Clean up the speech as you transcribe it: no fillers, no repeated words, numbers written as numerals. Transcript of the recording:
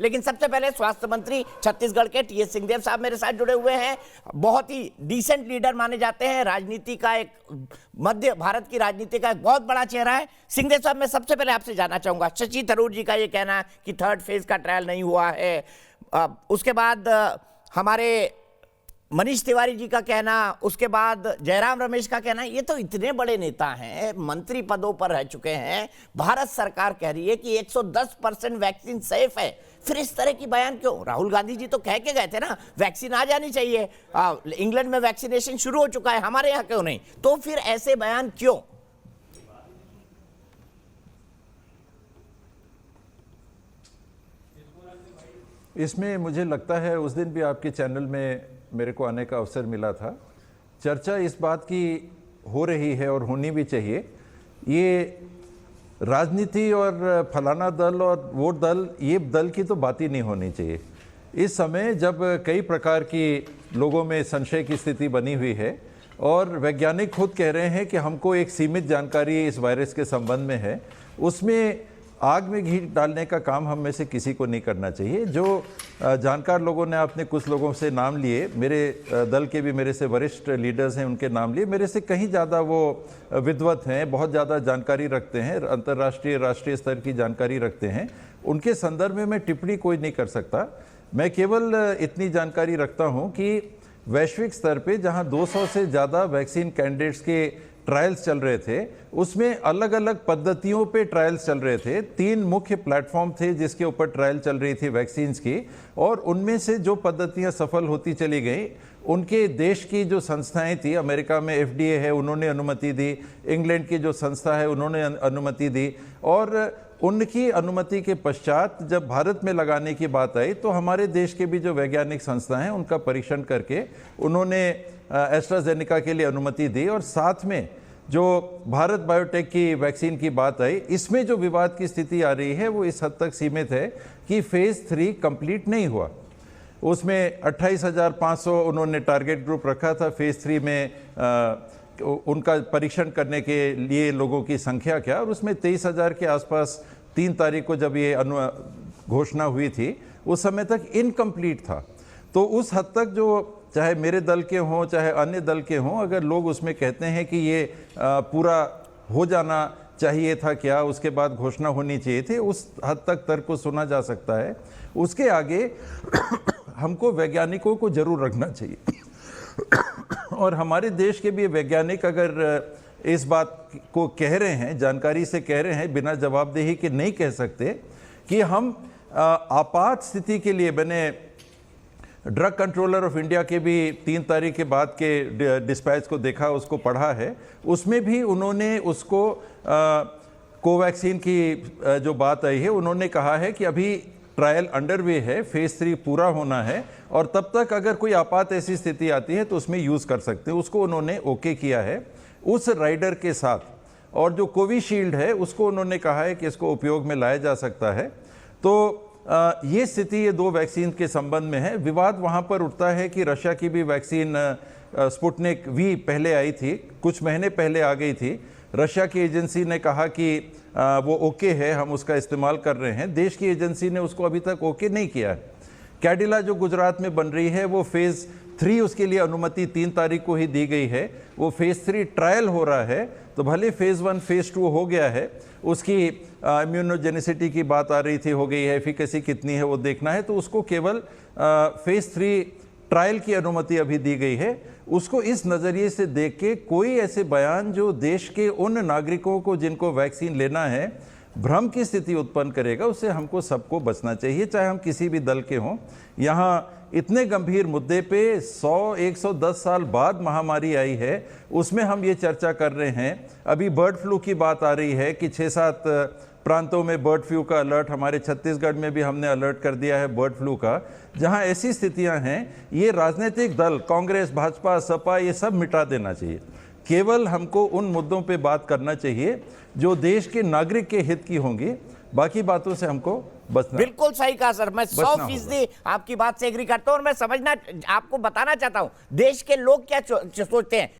लेकिन सबसे पहले स्वास्थ्य मंत्री छत्तीसगढ़ के टीएस सिंहदेव साहब मेरे साथ जुड़े हुए हैं। बहुत ही डिसेंट लीडर माने जाते हैं, राजनीति का एक मध्य भारत की राजनीति का एक बहुत बड़ा चेहरा है। सिंहदेव साहब, मैं सबसे पहले आपसे जानना चाहूंगा, शशि थरूर जी का ये कहना है कि 3rd फेज का ट्रायल नहीं हुआ है, उसके बाद हमारे मनीष तिवारी जी का कहना, उसके बाद जयराम रमेश का कहना, ये तो इतने बड़े नेता हैं, मंत्री पदों पर रह चुके हैं, भारत सरकार कह रही है कि 110% वैक्सीन सेफ है, फिर इस तरह की बयान क्यों? राहुल गांधी जी तो कह के गए थे ना वैक्सीन आ जानी चाहिए, इंग्लैंड में वैक्सीनेशन शुरू हो चुका है, हमारे यहाँ क्यों नहीं? तो फिर ऐसे बयान क्यों? इसमें मुझे लगता है उस दिन भी आपके चैनल में मेरे को आने का अवसर मिला था। चर्चा इस बात की हो रही है और होनी भी चाहिए, ये राजनीति और फलाना दल और वो दल, ये दल की तो बात ही नहीं होनी चाहिए। इस समय जब कई प्रकार की लोगों में संशय की स्थिति बनी हुई है और वैज्ञानिक खुद कह रहे हैं कि हमको एक सीमित जानकारी इस वायरस के संबंध में है, उसमें आग में घी डालने का काम हम में से किसी को नहीं करना चाहिए। जो जानकार लोगों ने, आपने कुछ लोगों से नाम लिए, मेरे दल के भी मेरे से वरिष्ठ लीडर्स हैं, उनके नाम लिए, मेरे से कहीं ज़्यादा वो विद्वत हैं, बहुत ज़्यादा जानकारी रखते हैं, अंतर्राष्ट्रीय राष्ट्रीय स्तर की जानकारी रखते हैं, उनके संदर्भ में मैं टिप्पणी कोई नहीं कर सकता। मैं केवल इतनी जानकारी रखता हूँ कि वैश्विक स्तर पर जहाँ 200 से ज़्यादा वैक्सीन कैंडिडेट्स के ट्रायल्स चल रहे थे, उसमें अलग अलग पद्धतियों पे ट्रायल्स चल रहे थे। 3 मुख्य प्लेटफॉर्म थे जिसके ऊपर ट्रायल चल रही थी वैक्सीन्स की, और उनमें से जो पद्धतियां सफल होती चली गई, उनके देश की जो संस्थाएं थी, अमेरिका में FDA है, उन्होंने अनुमति दी, इंग्लैंड की जो संस्था है उन्होंने अनुमति दी, और उनकी अनुमति के पश्चात जब भारत में लगाने की बात आई तो हमारे देश के भी जो वैज्ञानिक संस्थाएं हैं उनका परीक्षण करके उन्होंने एस्ट्राजेनेका के लिए अनुमति दी। और साथ में जो भारत बायोटेक की वैक्सीन की बात आई, इसमें जो विवाद की स्थिति आ रही है वो इस हद तक सीमित है कि फेज 3 कंप्लीट नहीं हुआ। उसमें 28,500 उन्होंने टारगेट ग्रुप रखा था, फेज 3 में उनका परीक्षण करने के लिए लोगों की संख्या क्या, और उसमें 23,000 के आसपास 3 तारीख को जब ये घोषणा हुई थी उस समय तक इनकम्प्लीट था। तो उस हद तक जो चाहे मेरे दल के हों चाहे अन्य दल के हों, अगर लोग उसमें कहते हैं कि ये पूरा हो जाना चाहिए था क्या, उसके बाद घोषणा होनी चाहिए थी, उस हद तक तर्क को सुना जा सकता है। उसके आगे हमको वैज्ञानिकों को जरूर रखना चाहिए और हमारे देश के भी वैज्ञानिक अगर इस बात को कह रहे हैं, जानकारी से कह रहे हैं, बिना जवाबदेही के नहीं कह सकते कि हम आपात स्थिति के लिए, मैंने ड्रग कंट्रोलर ऑफ इंडिया के भी 3 तारीख के बाद के डिस्पैच को देखा, उसको पढ़ा है, उसमें भी उन्होंने उसको कोवैक्सीन की जो बात आई है, उन्होंने कहा है कि अभी ट्रायल अंडरवे है, फेज 3 पूरा होना है और तब तक अगर कोई आपात ऐसी स्थिति आती है तो उसमें यूज़ कर सकते हैं। उसको उन्होंने ओके किया है उस राइडर के साथ, और जो कोविशील्ड है उसको उन्होंने कहा है कि इसको उपयोग में लाया जा सकता है। तो ये स्थिति ये 2 वैक्सीन के संबंध में है। विवाद वहाँ पर उठता है कि रशिया की भी वैक्सीन स्पुतनिक वी पहले आई थी, कुछ महीने पहले आ गई थी, रशिया की एजेंसी ने कहा कि वो ओके है, हम उसका इस्तेमाल कर रहे हैं। देश की एजेंसी ने उसको अभी तक ओके नहीं किया है। कैडिला जो गुजरात में बन रही है वो फेज़ 3, उसके लिए अनुमति 3 तारीख को ही दी गई है, वो फेज़ 3 ट्रायल हो रहा है। तो भले फेज़ 1 फेज़ 2 हो गया है, उसकी इम्यूनोजेनिसिटी की बात आ रही थी, हो गई है, एफिकेसी कितनी है वो देखना है, तो उसको केवल फेज़ 3 ट्रायल की अनुमति अभी दी गई है। उसको इस नज़रिए से देख के कोई ऐसे बयान जो देश के उन नागरिकों को जिनको वैक्सीन लेना है भ्रम की स्थिति उत्पन्न करेगा, उससे हमको सबको बचना चाहिए, चाहे हम किसी भी दल के हों। यहाँ इतने गंभीर मुद्दे पे 100-110 साल बाद महामारी आई है, उसमें हम ये चर्चा कर रहे हैं। अभी बर्ड फ्लू की बात आ रही है कि 6-7 प्रांतों में बर्ड फ्लू का अलर्ट, हमारे छत्तीसगढ़ में भी हमने अलर्ट कर दिया है बर्ड फ्लू का। जहां ऐसी स्थितियां हैं, ये राजनीतिक दल कांग्रेस, भाजपा, सपा, ये सब मिटा देना चाहिए। केवल हमको उन मुद्दों पे बात करना चाहिए जो देश के नागरिक के हित की होंगी, बाकी बातों से हमको बचना। बिल्कुल सही कहा सर, मैं 100% आपकी बात से एग्री करता हूं और मैं समझना, आपको बताना चाहता हूं देश के लोग क्या सोचते हैं।